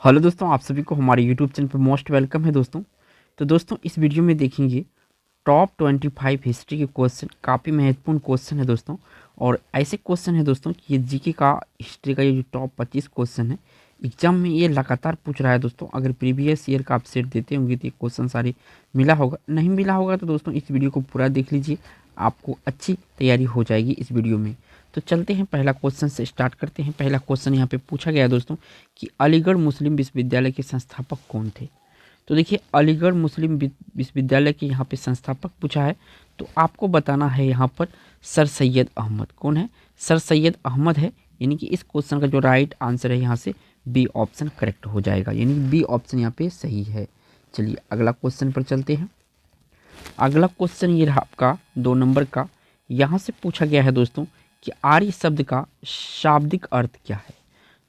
Hello दोस्तों, आप सभी को हमारे यूट्यूब चैनल पर मोस्ट वेलकम है दोस्तों। तो दोस्तों इस वीडियो में देखेंगे टॉप 25 हिस्ट्री के क्वेश्चन। काफ़ी महत्वपूर्ण क्वेश्चन है दोस्तों, और ऐसे क्वेश्चन है दोस्तों कि ये जीके का हिस्ट्री का ये जो टॉप 25 क्वेश्चन है एग्जाम में ये लगातार पूछ रहा है दोस्तों। अगर प्रीवियस ईयर का आप सेट देते होंगे तो ये क्वेश्चन सारे मिला होगा, नहीं मिला होगा तो दोस्तों इस वीडियो को पूरा देख लीजिए, आपको अच्छी तैयारी हो जाएगी इस वीडियो में। तो चलते हैं, पहला क्वेश्चन से स्टार्ट करते हैं। पहला क्वेश्चन यहाँ पे पूछा गया है दोस्तों कि अलीगढ़ मुस्लिम विश्वविद्यालय के संस्थापक कौन थे। तो देखिए, अलीगढ़ मुस्लिम विश्वविद्यालय के यहाँ पे संस्थापक पूछा है, तो आपको बताना है यहाँ पर सर सैयद अहमद। कौन है? सर सैयद अहमद है। यानी कि इस क्वेश्चन का जो राइट आंसर है यहाँ से बी ऑप्शन करेक्ट हो जाएगा, यानी बी ऑप्शन यहाँ पे सही है। चलिए अगला क्वेश्चन पर चलते हैं। अगला क्वेश्चन ये रहा आपका 2 नंबर का। यहाँ से पूछा गया है दोस्तों कि आर्य शब्द का शाब्दिक अर्थ क्या है।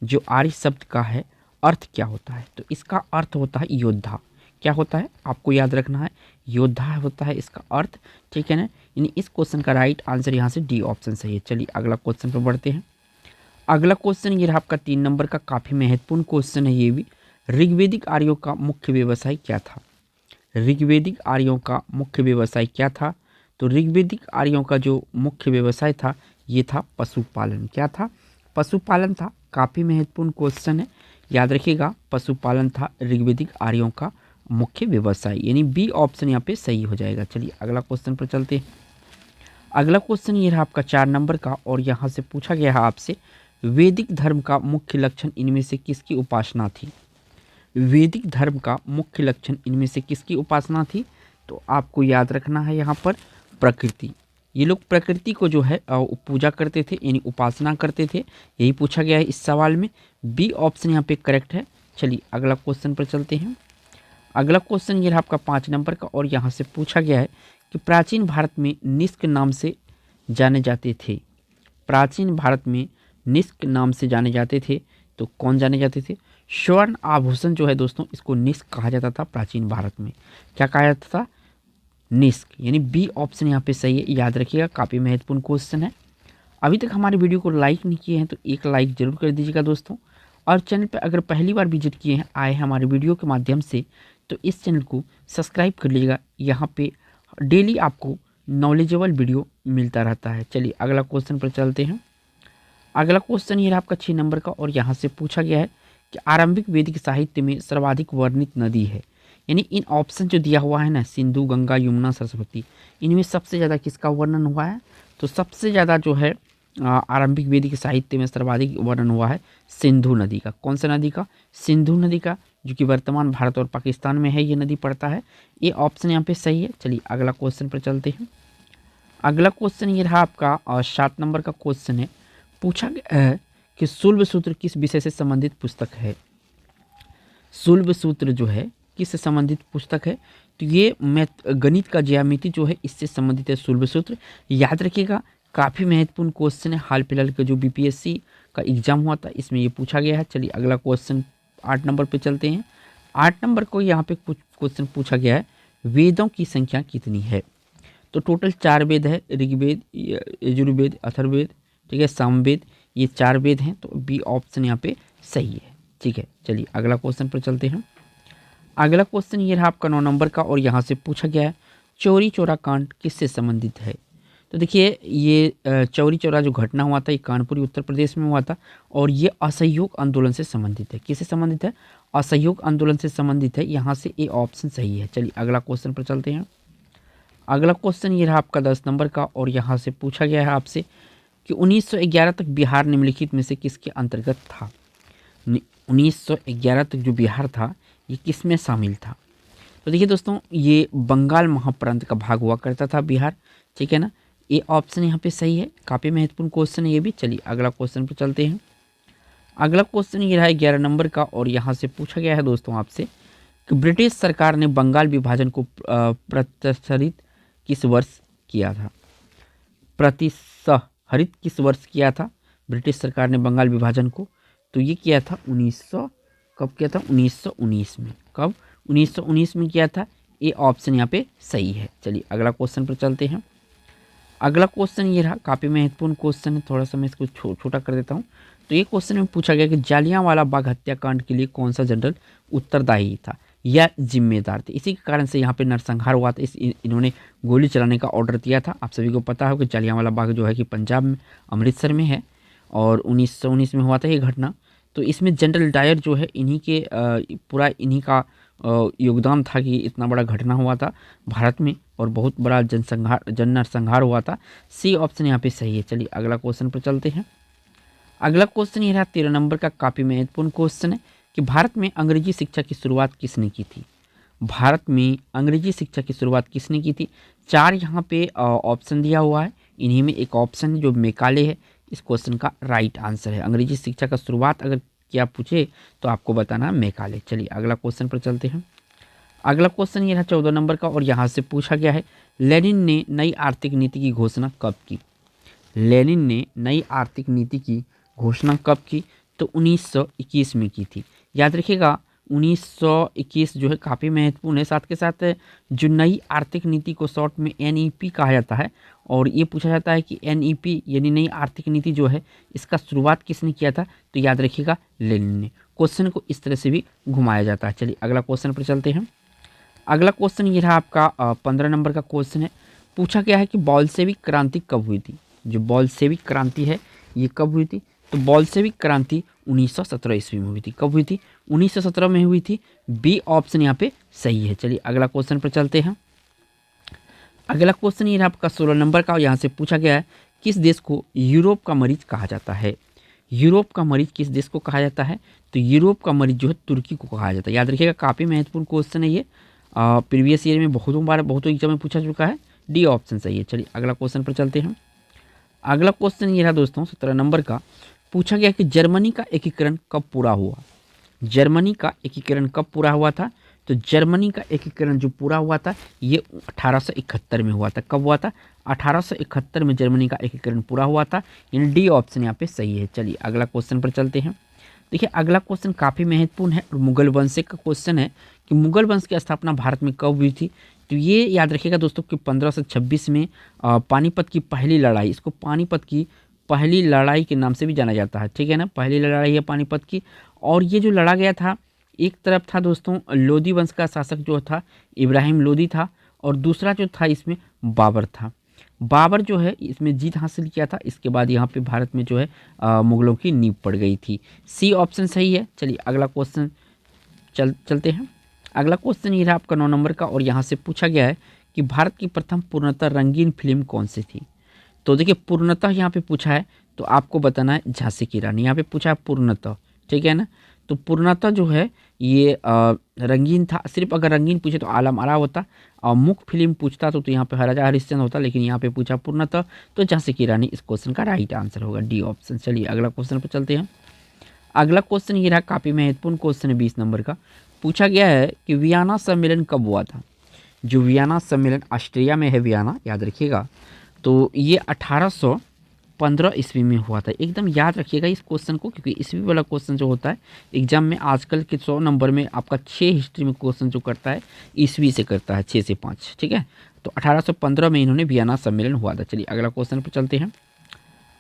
जो आर्य शब्द का है अर्थ क्या होता है, तो इसका अर्थ होता है योद्धा। क्या होता है आपको याद रखना है, योद्धा होता है इसका अर्थ, ठीक है ना। यानी इस क्वेश्चन का राइट आंसर यहाँ से डी ऑप्शन सही है। चलिए अगला क्वेश्चन पर बढ़ते हैं। अगला क्वेश्चन ये रहा आपका 3 नंबर का। काफ़ी महत्वपूर्ण क्वेश्चन है ये भी। ऋग्वेदिक आर्यों का मुख्य व्यवसाय क्या था। ऋग्वेदिक आर्यों का मुख्य व्यवसाय क्या था। तो ऋग्वेदिक आर्यों का जो मुख्य व्यवसाय था ये था पशुपालन। क्या था? पशुपालन था। काफ़ी महत्वपूर्ण क्वेश्चन है, याद रखिएगा। पशुपालन था ऋग्वेदिक आर्यों का मुख्य व्यवसाय, यानी बी ऑप्शन यहाँ पे सही हो जाएगा। चलिए अगला क्वेश्चन पर चलते हैं। अगला क्वेश्चन ये रहा आपका 4 नंबर का, और यहाँ से पूछा गया है आपसे वैदिक धर्म का मुख्य लक्षण इनमें से किसकी उपासना थी। वैदिक धर्म का मुख्य लक्षण इनमें से किसकी उपासना थी। तो आपको याद रखना है यहाँ पर प्रकृति। ये लोग प्रकृति को जो है पूजा करते थे, यानी उपासना करते थे। यही पूछा गया है इस सवाल में। बी ऑप्शन यहाँ पे करेक्ट है। चलिए अगला क्वेश्चन पर चलते हैं। अगला क्वेश्चन ये रहा आपका 5 नंबर का, और यहाँ से पूछा गया है कि प्राचीन भारत में निष्क नाम से जाने जाते थे। प्राचीन भारत में निष्क नाम से जाने जाते थे, तो कौन जाने जाते थे? स्वर्ण आभूषण जो है दोस्तों, इसको निष्क कहा जाता था प्राचीन भारत में। क्या कहा जाता था? निष्क, यानी बी ऑप्शन यहाँ पे सही है। याद रखिएगा, काफ़ी महत्वपूर्ण क्वेश्चन है। अभी तक हमारे वीडियो को लाइक नहीं किए हैं तो एक लाइक जरूर कर दीजिएगा दोस्तों। और चैनल पर अगर पहली बार विजिट किए हैं, आए हैं हमारे वीडियो के माध्यम से, तो इस चैनल को सब्सक्राइब कर लीजिएगा। यहाँ पे डेली आपको नॉलेजेबल वीडियो मिलता रहता है। चलिए अगला क्वेश्चन पर चलते हैं। अगला क्वेश्चन ये रहा आपका 6 नंबर का, और यहाँ से पूछा गया है कि आरंभिक वैदिक साहित्य में सर्वाधिक वर्णित नदी है। यानी इन ऑप्शन जो दिया हुआ है ना, सिंधु, गंगा, यमुना, सरस्वती, इनमें सबसे ज़्यादा किसका वर्णन हुआ है? तो सबसे ज़्यादा जो है आरंभिक वैदिक साहित्य में सर्वाधिक वर्णन हुआ है सिंधु नदी का। कौन सा नदी का? सिंधु नदी का, जो कि वर्तमान भारत और पाकिस्तान में है, ये नदी पड़ता है। ये ऑप्शन यहाँ पे सही है। चलिए अगला क्वेश्चन पर चलते हैं। अगला क्वेश्चन ये रहा आपका 7 नंबर का क्वेश्चन है। पूछा गया है कि शुल्ब सूत्र किस विषय से संबंधित पुस्तक है। शुल्ब सूत्र जो है किससे संबंधित पुस्तक है? तो ये मैथ गणित का ज्यामिति जो है इससे संबंधित है शुल्ब सूत्र। याद रखिएगा, काफ़ी महत्वपूर्ण क्वेश्चन है। हाल फिलहाल का जो बीपीएससी का एग्जाम हुआ था इसमें ये पूछा गया है। चलिए अगला क्वेश्चन 8 नंबर पे चलते हैं। 8 नंबर को यहाँ पे कुछ क्वेश्चन पूछा गया है, वेदों की संख्या कितनी है। तो टोटल 4 वेद है, ऋग्वेद, यजुर्वेद, अथर्ववेद, ठीक है, सामवेद, ये 4 वेद हैं। तो बी ऑप्शन यहाँ पे सही है। ठीक है, चलिए अगला क्वेश्चन पर चलते हैं। अगला क्वेश्चन ये रहा आपका 9 नंबर का, और यहाँ से पूछा गया है चौरी चौरा कांड किससे संबंधित है। तो देखिए, ये चौरी चौरा जो घटना हुआ था ये कानपुरी उत्तर प्रदेश में हुआ था, और ये असहयोग आंदोलन से संबंधित है। किससे संबंधित है? असहयोग आंदोलन से संबंधित है। यहाँ से ए ऑप्शन सही है। चलिए अगला क्वेश्चन पर चलते हैं। अगला क्वेश्चन ये रहा आपका 10 नंबर का, और यहाँ से पूछा गया है आपसे कि 1911 तक बिहार निम्नलिखित में से किसके अंतर्गत था। 1911 तक जो बिहार था ये किस में शामिल था। तो देखिए दोस्तों, ये बंगाल महाप्रांत का भाग हुआ करता था बिहार, ठीक है ना। ये ऑप्शन यहाँ पे सही है। काफ़ी महत्वपूर्ण क्वेश्चन है ये भी। चलिए अगला क्वेश्चन पर चलते हैं। अगला क्वेश्चन ये रहा है 11 नंबर का, और यहाँ से पूछा गया है दोस्तों आपसे कि ब्रिटिश सरकार ने बंगाल विभाजन को प्रत्याशित किस वर्ष किया था। प्रतिशहरित किस वर्ष किया था ब्रिटिश सरकार ने बंगाल विभाजन को? तो ये किया था 1900, कब किया था? 1919 में। कब? 1919 में किया था। ये ऑप्शन यहाँ पे सही है। चलिए अगला क्वेश्चन पर चलते हैं। अगला क्वेश्चन ये रहा, काफ़ी महत्वपूर्ण क्वेश्चन है। थोड़ा सा मैं इसको छोटा कर देता हूँ। तो ये क्वेश्चन में पूछा गया कि जालियांवाला बाग हत्याकांड के लिए कौन सा जनरल उत्तरदायी था या जिम्मेदार थे। इसी के कारण से यहाँ पे नरसंहार हुआ था। इन्होंने गोली चलाने का ऑर्डर दिया था। आप सभी को पता हो कि जालियांवाला बाग जो है कि पंजाब में अमृतसर में है और 1919 में हुआ था ये घटना। तो इसमें जनरल डायर जो है इन्हीं के पूरा इन्हीं का योगदान था कि इतना बड़ा घटना हुआ था भारत में और बहुत बड़ा नरसंहार हुआ था। सी ऑप्शन यहाँ पे सही है। चलिए अगला क्वेश्चन पर चलते हैं। अगला क्वेश्चन ये रहा 13 नंबर का, काफ़ी महत्वपूर्ण क्वेश्चन है कि भारत में अंग्रेजी शिक्षा की शुरुआत किसने की थी। भारत में अंग्रेजी शिक्षा की शुरुआत किसने की थी। 4 यहाँ पे ऑप्शन दिया हुआ है, इन्हीं में एक ऑप्शन जो मेकाले है इस क्वेश्चन का राइट आंसर है। अंग्रेजी शिक्षा का शुरुआत अगर क्या पूछे तो आपको बताना मेकाले। चलिए अगला क्वेश्चन पर चलते हैं। अगला क्वेश्चन ये रहा 14 नंबर का और यहाँ से पूछा गया है लेनिन ने नई आर्थिक नीति की घोषणा कब की। लेनिन ने नई आर्थिक नीति की घोषणा कब की, तो 1921 में की थी। याद रखिएगा 1921 जो है काफ़ी महत्वपूर्ण है। साथ के साथ जो नई आर्थिक नीति को शॉर्ट में एनईपी कहा जाता है और ये पूछा जाता है कि एनईपी यानी नई आर्थिक नीति जो है इसका शुरुआत किसने किया था, तो याद रखिएगा लेनिन ने। क्वेश्चन को इस तरह से भी घुमाया जाता है। चलिए अगला क्वेश्चन पर चलते हैं। अगला क्वेश्चन ये रहा आपका 15 नंबर का क्वेश्चन है। पूछा गया है कि बोल्शेविक क्रांति कब हुई थी। जो बोल्शेविक क्रांति है ये कब हुई थी, तो बोल्शेविक क्रांति 1917 ईस्वी में हुई थी। कब हुई थी, 1917 में हुई थी। बी ऑप्शन यहाँ पे सही है। चलिए अगला क्वेश्चन पर चलते हैं। अगला क्वेश्चन ये रहा आपका 16 नंबर का और यहाँ से पूछा गया है किस देश को यूरोप का मरीज कहा जाता है। यूरोप का मरीज किस देश को कहा जाता है, तो यूरोप का मरीज जो है तुर्की को कहा जाता है। याद रखिएगा काफ़ी महत्वपूर्ण क्वेश्चन है ये, प्रीवियस ईयर में बहुतों एग्जाम में पूछा चुका है। डी ऑप्शन सही है। चलिए अगला क्वेश्चन पर चलते हैं। अगला क्वेश्चन ये रहा दोस्तों 17 नंबर का। पूछा गया कि जर्मनी का एकीकरण कब पूरा हुआ। जर्मनी का एकीकरण कब पूरा हुआ था, तो जर्मनी का एकीकरण जो पूरा हुआ था ये 1871 में हुआ था। कब हुआ था, 1871 में जर्मनी का एकीकरण पूरा हुआ था। यानी डी ऑप्शन यहाँ पे सही है। चलिए अगला क्वेश्चन पर चलते हैं। देखिए अगला क्वेश्चन काफ़ी महत्वपूर्ण है और मुगल वंश का क्वेश्चन है कि मुगल वंश की स्थापना भारत में कब हुई थी। तो ये याद रखिएगा दोस्तों कि 1526 में पानीपत की पहली लड़ाई, इसको पानीपत की पहली लड़ाई के नाम से भी जाना जाता है। ठीक है ना, पहली लड़ाई है पानीपत की। और ये जो लड़ा गया था, एक तरफ था दोस्तों लोदी वंश का शासक जो था इब्राहिम लोदी था और दूसरा जो था इसमें बाबर था। बाबर जो है इसमें जीत हासिल किया था। इसके बाद यहाँ पे भारत में जो है मुगलों की नींव पड़ गई थी। सी ऑप्शन सही है। चलिए अगला क्वेश्चन चलते हैं। अगला क्वेश्चन ये रहा आपका 9 नंबर का और यहाँ से पूछा गया है कि भारत की प्रथम पूर्णतः रंगीन फिल्म कौन सी थी। तो देखिए पूर्णतः यहाँ पे पूछा है तो आपको बताना है झांसी की रानी। यहाँ पे पूछा है पूर्णतः, ठीक है ना। तो पूर्णतः जो है ये रंगीन था। सिर्फ अगर रंगीन पूछे तो आलम आरा होता और मुख्य फिल्म पूछता तो यहाँ पे राजा हरिश्चंद्र होता, लेकिन यहाँ पे पूछा पूर्णतः तो झांसी की रानी इस क्वेश्चन का राइट आंसर होगा, डी ऑप्शन। चलिए अगला क्वेश्चन पर चलते हैं। अगला क्वेश्चन ये रहा काफ़ी महत्वपूर्ण क्वेश्चन है 20 नंबर का। पूछा गया है कि वियना सम्मेलन कब हुआ था। जो वियना सम्मेलन ऑस्ट्रिया में है वियना, याद रखिएगा। तो ये 1815 ईस्वी में हुआ था। एकदम याद रखिएगा इस क्वेश्चन को, क्योंकि ईस्वी वाला क्वेश्चन जो होता है एग्जाम में आजकल के 100 नंबर में आपका 6 हिस्ट्री में क्वेश्चन जो करता है ईस्वी से करता है, 6 से 5। ठीक है, तो 1815 में इन्होंने वियना सम्मेलन हुआ था। चलिए अगला क्वेश्चन पर चलते हैं।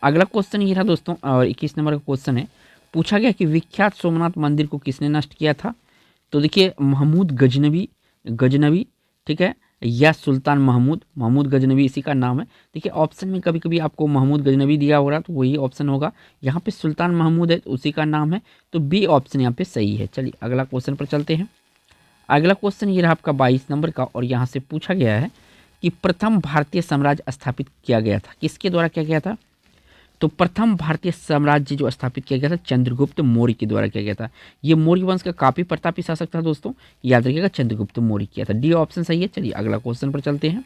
अगला क्वेश्चन ये रहा दोस्तों और 21 नंबर का क्वेश्चन है। पूछा गया कि विख्यात सोमनाथ मंदिर को किसने नष्ट किया था। तो देखिए महमूद गजनवी, ठीक है, या सुल्तान महमूद गजनवी इसी का नाम है। देखिए ऑप्शन में कभी कभी आपको महमूद गजनवी दिया हो रहा तो वही ऑप्शन होगा। यहाँ पे सुल्तान महमूद है उसी का नाम है, तो बी ऑप्शन यहाँ पे सही है। चलिए अगला क्वेश्चन पर चलते हैं। अगला क्वेश्चन ये रहा आपका 22 नंबर का और यहाँ से पूछा गया है कि प्रथम भारतीय साम्राज्य स्थापित किया गया था, किसके द्वारा किया गया था। तो प्रथम भारतीय साम्राज्य जो स्थापित किया गया था चंद्रगुप्त मौर्य के द्वारा किया गया था। ये मौर्य वंश का काफी प्रतापी शासक था दोस्तों, याद रखिएगा चंद्रगुप्त मौर्य किया था, डी ऑप्शन सही है। चलिए अगला क्वेश्चन पर चलते हैं।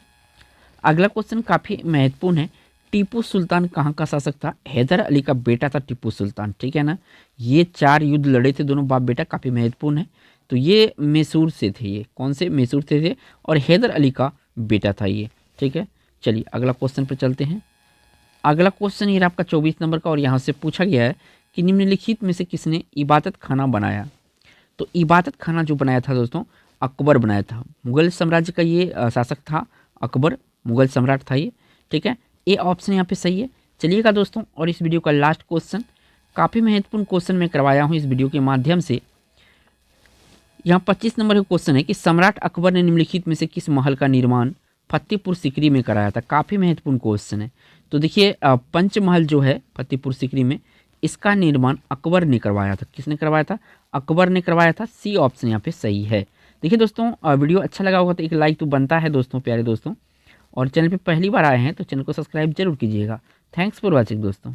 अगला क्वेश्चन काफी महत्वपूर्ण है। टीपू सुल्तान कहाँ का शासक था। हैदर अली का बेटा था टीपू सुल्तान, ठीक है ना। ये 4 युद्ध लड़े थे दोनों बाप बेटा, काफी महत्वपूर्ण है। तो ये मैसूर से थे, ये कौन से मैसूर से थे और हैदर अली का बेटा था ये, ठीक है। चलिए अगला क्वेश्चन पर चलते हैं। अगला क्वेश्चन ये आपका 24 नंबर का और यहाँ से पूछा गया है कि निम्नलिखित में से किसने इबादत खाना बनाया। तो इबादत खाना जो बनाया था दोस्तों अकबर बनाया था। मुगल साम्राज्य का ये शासक था अकबर, मुगल सम्राट था ये, ठीक है। ए ऑप्शन यहाँ पे सही है। चलिएगा दोस्तों और इस वीडियो का लास्ट क्वेश्चन काफ़ी महत्वपूर्ण क्वेश्चन मैं करवाया हूँ इस वीडियो के माध्यम से। यहाँ 25 नंबर का क्वेश्चन है कि सम्राट अकबर ने निम्नलिखित में से किस महल का निर्माण फतेहपुर सीकरी में कराया था। काफ़ी महत्वपूर्ण क्वेश्चन है। तो देखिए पंचमहल जो है फतेहपुर सीकरी में, इसका निर्माण अकबर ने करवाया था। किसने करवाया था? अकबर ने करवाया था। सी ऑप्शन यहाँ पे सही है। देखिए दोस्तों वीडियो अच्छा लगा होगा तो एक लाइक तो बनता है दोस्तों, प्यारे दोस्तों। और चैनल पे पहली बार आए हैं तो चैनल को सब्सक्राइब जरूर कीजिएगा। थैंक्स फॉर वॉचिंग दोस्तों।